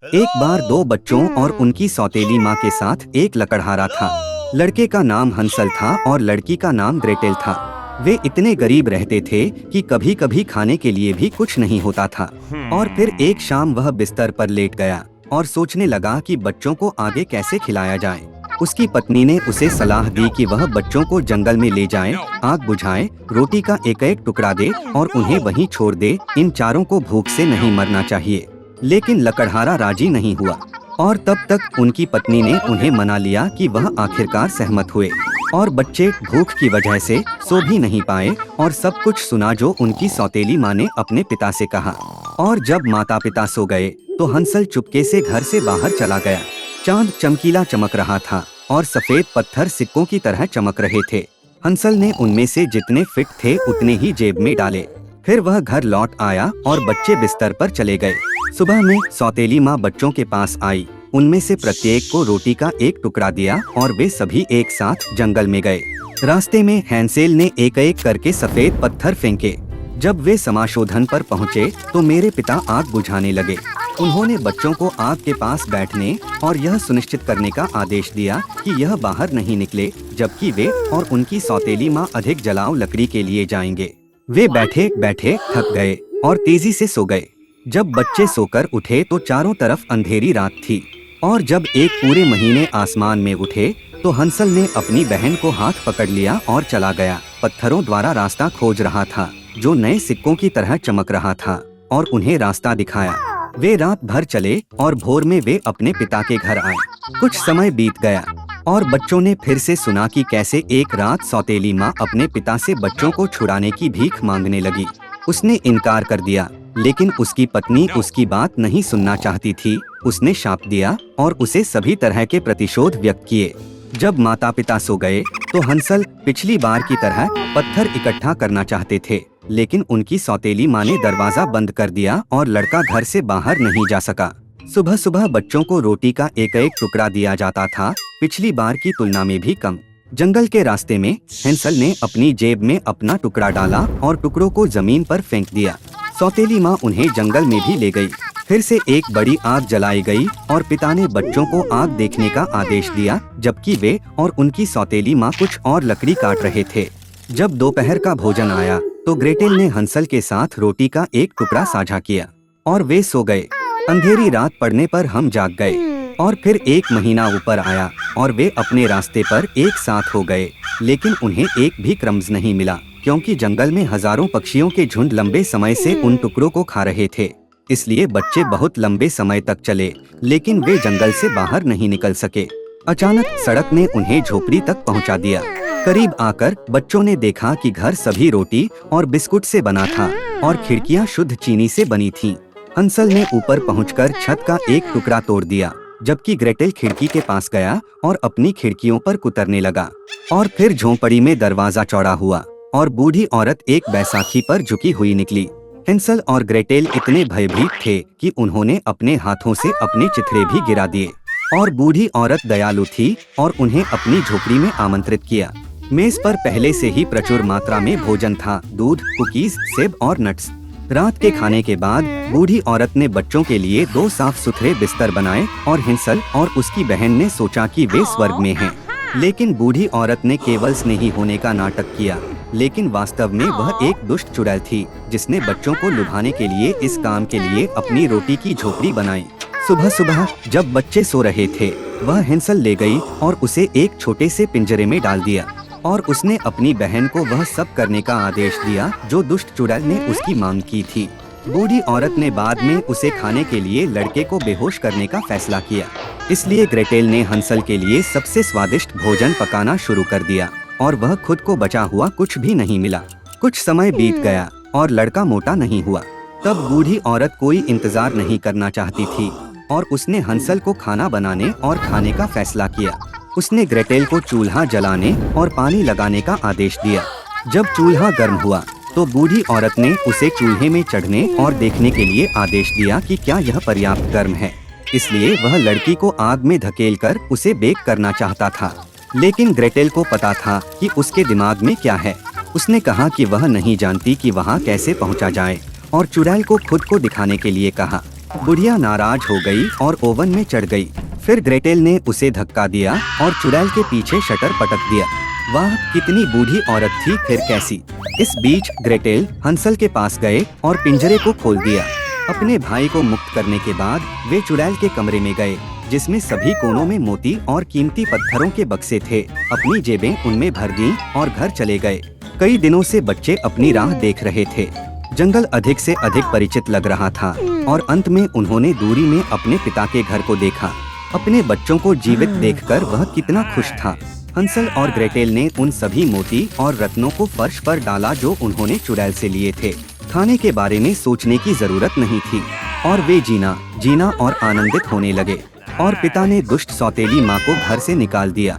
एक बार दो बच्चों और उनकी सौतेली माँ के साथ एक लकड़हारा था। लड़के का नाम हंसल था और लड़की का नाम ग्रेटेल था। वे इतने गरीब रहते थे कि कभी कभी खाने के लिए भी कुछ नहीं होता था। और फिर एक शाम वह बिस्तर पर लेट गया और सोचने लगा कि बच्चों को आगे कैसे खिलाया जाए। उसकी पत्नी ने उसे सलाह दी कि वह बच्चों को जंगल में ले जाए, आग बुझाए, रोटी का एक एक टुकड़ा दे और उन्हें वहीं छोड़ दे। इन चारों को भूख से नहीं मरना चाहिए। लेकिन लकड़हारा राजी नहीं हुआ और तब तक उनकी पत्नी ने उन्हें मना लिया कि वह आखिरकार सहमत हुए। और बच्चे भूख की वजह से सो भी नहीं पाए और सब कुछ सुना जो उनकी सौतेली माँ ने अपने पिता से कहा। और जब माता पिता सो गए तो हंसल चुपके से घर से बाहर चला गया। चांद चमकीला चमक रहा था और सफेद पत्थर सिक्कों की तरह चमक रहे थे। हंसल ने उनमें से जितने फिट थे उतने ही जेब में डाले। फिर वह घर लौट आया और बच्चे बिस्तर पर चले गए। सुबह में सौतेली माँ बच्चों के पास आई, उनमें से प्रत्येक को रोटी का एक टुकड़ा दिया और वे सभी एक साथ जंगल में गए। रास्ते में हैंसेल ने एक एक करके सफेद पत्थर फेंके। जब वे समाशोधन पर पहुँचे तो मेरे पिता आग बुझाने लगे। उन्होंने बच्चों को आग के पास बैठने और यह सुनिश्चित करने का आदेश दिया कि यह बाहर नहीं निकले जबकि वे और उनकी सौतेली माँ अधिक जलाओ लकड़ी के लिए जाएंगे। वे बैठे बैठे थक गए और तेजी से सो गए। जब बच्चे सोकर उठे तो चारों तरफ अंधेरी रात थी। और जब एक पूरे महीने आसमान में उठे तो हंसल ने अपनी बहन को हाथ पकड़ लिया और चला गया। पत्थरों द्वारा रास्ता खोज रहा था जो नए सिक्कों की तरह चमक रहा था और उन्हें रास्ता दिखाया। वे रात भर चले और भोर में वे अपने पिता के घर आए। कुछ समय बीत गया और बच्चों ने फिर से सुना कि कैसे एक रात सौतेली माँ अपने पिता से बच्चों को छुड़ाने की भीख मांगने लगी। उसने इनकार कर दिया लेकिन उसकी पत्नी उसकी बात नहीं सुनना चाहती थी। उसने शाप दिया और उसे सभी तरह के प्रतिशोध व्यक्त किए। जब माता पिता सो गए तो हंसल पिछली बार की तरह पत्थर इकट्ठा करना चाहते थे लेकिन उनकी सौतेली माँ ने दरवाजा बंद कर दिया और लड़का घर से बाहर नहीं जा सका। सुबह सुबह बच्चों को रोटी का एक एक टुकड़ा दिया जाता था, पिछली बार की तुलना में भी कम। जंगल के रास्ते में हैंसल ने अपनी जेब में अपना टुकड़ा डाला और टुकड़ों को जमीन पर फेंक दिया। सौतेली माँ उन्हें जंगल में भी ले गई। फिर से एक बड़ी आग जलाई गई और पिता ने बच्चों को आग देखने का आदेश दिया जबकि वे और उनकी सौतेली माँ कुछ और लकड़ी काट रहे थे। जब दोपहर का भोजन आया तो ग्रेटेल ने हंसल के साथ रोटी का एक टुकड़ा साझा किया और वे सो गए। अंधेरी रात पड़ने पर हम जाग गए और फिर एक महीना ऊपर आया और वे अपने रास्ते पर एक साथ हो गए। लेकिन उन्हें एक भी क्रम्स नहीं मिला क्योंकि जंगल में हजारों पक्षियों के झुंड लंबे समय से उन टुकड़ों को खा रहे थे। इसलिए बच्चे बहुत लंबे समय तक चले लेकिन वे जंगल से बाहर नहीं निकल सके। अचानक सड़क ने उन्हें झोपड़ी तक पहुंचा दिया। करीब आकर बच्चों ने देखा कि घर सभी रोटी और बिस्कुट से बना था और खिड़कियां शुद्ध चीनी से बनी थीं। हंसल ने ऊपर पहुंचकर छत का एक टुकड़ा तोड़ दिया जबकि ग्रेटेल खिड़की के पास गया और अपनी खिड़कियों पर कुतरने लगा। और फिर झोंपड़ी में दरवाजा चौड़ा हुआ और बूढ़ी औरत एक बैसाखी पर झुकी हुई निकली। हंसल और ग्रेटेल इतने भयभीत थे कि उन्होंने अपने हाथों से अपने चिथड़े भी गिरा दिए। और बूढ़ी औरत दयालु थी और उन्हें अपनी झोपड़ी में आमंत्रित किया। मेज पर पहले से ही प्रचुर मात्रा में भोजन था, दूध, कुकीज, सेब और नट्स। रात के खाने के बाद बूढ़ी औरत ने बच्चों के लिए 2 साफ सुथरे बिस्तर बनाए और हंसल और उसकी बहन ने सोचा कि वे स्वर्ग में हैं। लेकिन बूढ़ी औरत ने केवल स्नेही होने का नाटक किया लेकिन वास्तव में वह एक दुष्ट चुड़ैल थी जिसने बच्चों को लुभाने के लिए इस काम के लिए अपनी रोटी की झोपड़ी बनाई। सुबह सुबह जब बच्चे सो रहे थे वह हंसल ले गई और उसे एक छोटे से पिंजरे में डाल दिया और उसने अपनी बहन को वह सब करने का आदेश दिया जो दुष्ट चुड़ैल ने उसकी मांग की थी। बूढ़ी औरत ने बाद में उसे खाने के लिए लड़के को बेहोश करने का फैसला किया। इसलिए ग्रेटेल ने हंसल के लिए सबसे स्वादिष्ट भोजन पकाना शुरू कर दिया और वह खुद को बचा हुआ कुछ भी नहीं मिला। कुछ समय बीत गया और लड़का मोटा नहीं हुआ। तब बूढ़ी औरत कोई इंतजार नहीं करना चाहती थी और उसने हंसल को खाना बनाने और खाने का फैसला किया। उसने ग्रेटेल को चूल्हा जलाने और पानी लगाने का आदेश दिया। जब चूल्हा गर्म हुआ तो बूढ़ी औरत ने उसे चूल्हे में चढ़ने और देखने के लिए आदेश दिया कि क्या यह पर्याप्त गर्म है। इसलिए वह लड़की को आग में धकेलकर उसे बेक करना चाहता था। लेकिन ग्रेटेल को पता था कि उसके दिमाग में क्या है। उसने कहा कि वह नहीं जानती कि वहाँ कैसे पहुँचा जाए और चुड़ैल को खुद को दिखाने के लिए कहा। बुढ़िया नाराज हो गई और ओवन में चढ़ गई। फिर ग्रेटेल ने उसे धक्का दिया और चुड़ैल के पीछे शटर पटक दिया। वाह, कितनी बूढ़ी औरत थी फिर कैसी। इस बीच ग्रेटेल हंसल के पास गए और पिंजरे को खोल दिया। अपने भाई को मुक्त करने के बाद वे चुड़ैल के कमरे में गए, जिसमें सभी कोनों में मोती और कीमती पत्थरों के बक्से थे। अपनी जेबें उनमें भर दी और घर चले गए। कई दिनों से बच्चे अपनी राह देख रहे थे। जंगल अधिक से अधिक परिचित लग रहा था और अंत में उन्होंने दूरी में अपने पिता के घर को देखा। अपने बच्चों को जीवित देखकर वह कितना खुश था। हंसल और ग्रेटेल ने उन सभी मोती और रत्नों को फर्श पर डाला जो उन्होंने चुड़ैल से लिए थे। खाने के बारे में सोचने की जरूरत नहीं थी और वे जीना और आनंदित होने लगे। और पिता ने दुष्ट सौतेली माँ को घर से निकाल दिया।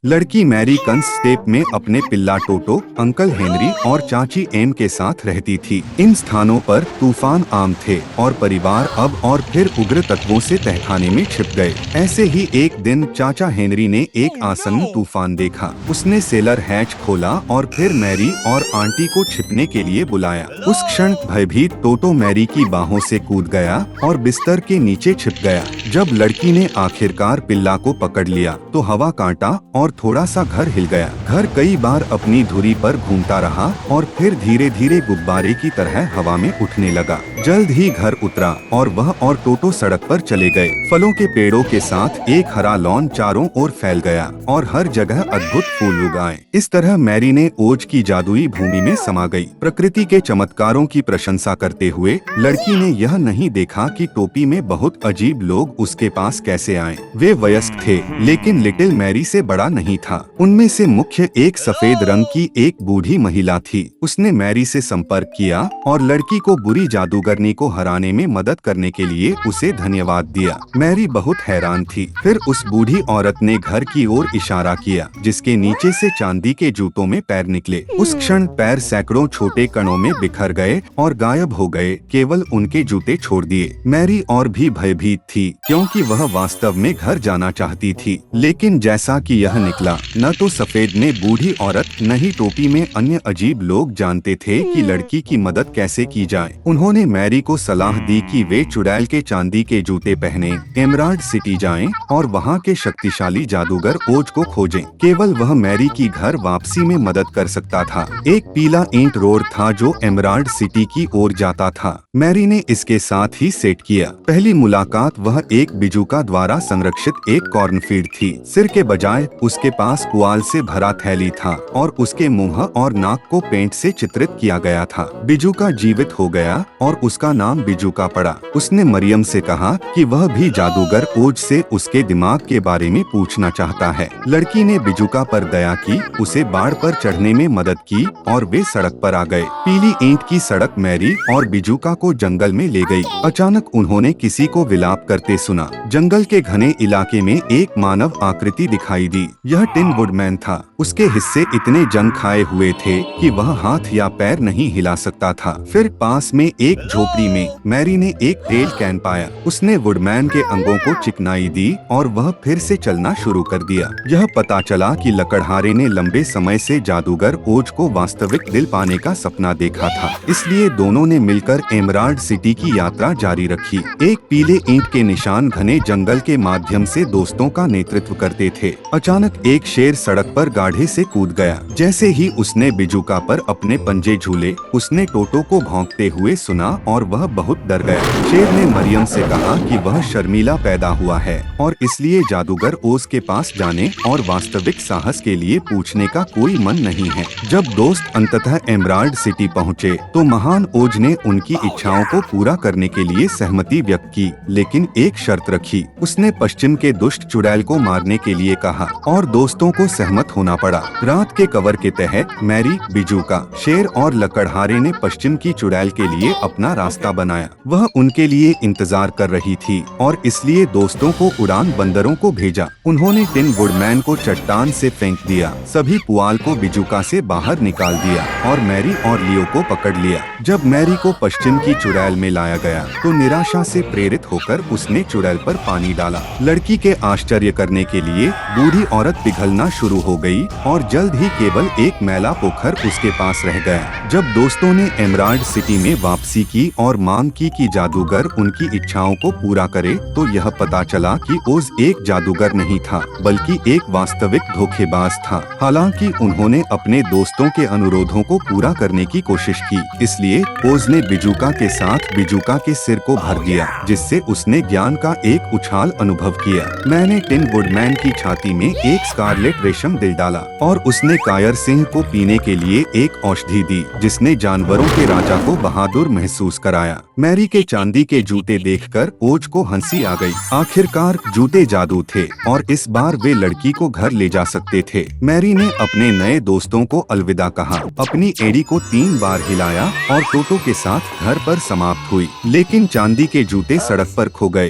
लड़की मैरी कंस्टेप में अपने पिल्ला टोटो, अंकल हेनरी और चाची एम के साथ रहती थी। इन स्थानों पर तूफान आम थे और परिवार अब और फिर उग्र तत्वों से तहखाने में छिप गए। ऐसे ही एक दिन चाचा हेनरी ने एक आसन्न तूफान देखा। उसने सेलर हैच खोला और फिर मैरी और आंटी को छिपने के लिए बुलाया। उस क्षण भयभीत टोटो मैरी की बाहों से कूद गया और बिस्तर के नीचे छिप गया। जब लड़की ने आखिरकार पिल्ला को पकड़ लिया तो हवा कांटा और थोड़ा सा घर हिल गया। घर कई बार अपनी धुरी पर घूमता रहा और फिर धीरे धीरे गुब्बारे की तरह हवा में उठने लगा। जल्द ही घर उतरा और वह और टोटो सड़क पर चले गए। फलों के पेड़ों के साथ एक हरा लॉन चारों ओर फैल गया और हर जगह अद्भुत फूल उगाए। इस तरह मैरी ने ओज की जादुई भूमि में समा गई। प्रकृति के चमत्कारों की प्रशंसा करते हुए लड़की ने यह नहीं देखा कि टोपी में बहुत अजीब लोग उसके पास कैसे आए। वे वयस्क थे लेकिन लिटिल मैरी से बड़ा नहीं था। उनमें से मुख्य एक सफेद रंग की एक बूढ़ी महिला थी। उसने मैरी से संपर्क किया और लड़की को बुरी जादूगरनी को हराने में मदद करने के लिए उसे धन्यवाद दिया। मैरी बहुत हैरान थी। फिर उस बूढ़ी औरत ने घर की ओर इशारा किया जिसके नीचे से चांदी के जूतों में पैर निकले। उस क्षण पैर सैकड़ों छोटे कणों में बिखर गए और गायब हो गए, केवल उनके जूते छोड़ दिए। मैरी और भी भयभीत थी क्योंकि वह वास्तव में घर जाना चाहती थी। लेकिन जैसा कि यह निकला, न तो सफेद ने बूढ़ी औरत न ही टोपी में अन्य अजीब लोग जानते थे कि लड़की की मदद कैसे की जाए। उन्होंने मैरी को सलाह दी कि वे चुड़ैल के चांदी के जूते पहने एमराल्ड सिटी जाएं और वहां के शक्तिशाली जादूगर ओज को खोजें। केवल वह मैरी की घर वापसी में मदद कर सकता था। एक पीला ईंट रोड था जो एमराल्ड सिटी की ओर जाता था। मैरी ने इसके साथ ही सेट किया। पहली मुलाकात वह एक बिजुका द्वारा संरक्षित एक कॉर्नफील्ड थी। सिर के बजाय उसके पास पुआल से भरा थैली था और उसके मुंह और नाक को पेंट से चित्रित किया गया था। बिजुका जीवित हो गया और उसका नाम बिजुका पड़ा। उसने मरियम से कहा कि वह भी जादूगर ओज से उसके दिमाग के बारे में पूछना चाहता है। लड़की ने बिजुका पर दया की, उसे बाढ़ पर चढ़ने में मदद की और वे सड़क पर आ गए। पीली ईंट की सड़क मैरी और बिजुका को जंगल में ले गई। अचानक उन्होंने किसी को विलाप करते सुना। जंगल के घने इलाके में एक मानव आकृति दिखाई दी। यह टिन वुडमैन था। उसके हिस्से इतने जंग खाए हुए थे कि वह हाथ या पैर नहीं हिला सकता था। फिर पास में एक झोपड़ी में मैरी ने एक तेल कैन पाया। उसने वुडमैन के अंगों को चिकनाई दी और वह फिर से चलना शुरू कर दिया। यह पता चला कि लकड़हारे ने लंबे समय से जादूगर ओज को वास्तविक दिल पाने का सपना देखा था। इसलिए दोनों ने मिलकर एमराल्ड सिटी की यात्रा जारी रखी। एक पीले ईंट के निशान घने जंगल के माध्यम से दोस्तों का नेतृत्व करते थे। अचानक एक शेर सड़क पर गाढ़े से कूद गया। जैसे ही उसने बिजुका पर अपने पंजे झूले, उसने टोटो को भौंकते हुए सुना और वह बहुत डर गया। शेर ने मरियम से कहा कि वह शर्मीला पैदा हुआ है और इसलिए जादूगर ओज के पास जाने और वास्तविक साहस के लिए पूछने का कोई मन नहीं है। जब दोस्त अंततः एमराल्ड सिटी पहुँचे तो महान ओज ने उनकी इच्छाओं को पूरा करने के लिए सहमति व्यक्त की, लेकिन एक शर्त रखी। उसने पश्चिम के दुष्ट चुड़ैल को मारने के लिए कहा और दोस्तों को सहमत होना पड़ा। रात के कवर के तहत मैरी, बिजुका, शेर और लकड़हारे ने पश्चिम की चुड़ैल के लिए अपना रास्ता बनाया। वह उनके लिए इंतजार कर रही थी और इसलिए दोस्तों को उड़ान बंदरों को भेजा। उन्होंने टिन वुडमैन को चट्टान से फेंक दिया, सभी पुआल को बिजुका से बाहर निकाल दिया और मैरी और लियो को पकड़ लिया। जब मैरी को पश्चिम की चुड़ैल में लाया गया तो निराशा से प्रेरित होकर उसने चुड़ैल पर पानी डाला। लड़की के आश्चर्य करने के लिए बूढ़ी औरत पिघलना शुरू हो गई और जल्द ही केवल एक मैला पोखर उसके पास रह गया। जब दोस्तों ने एमराल्ड सिटी में वापसी की और मांग की कि जादूगर उनकी इच्छाओं को पूरा करे, तो यह पता चला कि ओज एक जादूगर नहीं था बल्कि एक वास्तविक धोखेबाज था। हालांकि उन्होंने अपने दोस्तों के अनुरोधों को पूरा करने की कोशिश की, इसलिए ओज ने बिजुका के साथ बिजुका के सिर को भर दिया, जिससे उसने ज्ञान का एक उछाल अनुभव किया। मैंने टिन वुडमैन की छाती में एक स्कारलेट रेशम दिल डाला और उसने कायर सिंह को पीने के लिए एक औषधि दी, जिसने जानवरों के राजा को बहादुर महसूस कराया। मैरी के चांदी के जूते देखकर ओज को हंसी आ गई। आखिरकार जूते जादू थे और इस बार वे लड़की को घर ले जा सकते थे। मैरी ने अपने नए दोस्तों को अलविदा कहा, अपनी एड़ी को 3 बार हिलाया और टोटो के साथ घर पर समाप्त हुई। लेकिन चांदी के जूते सड़क पर खो गए।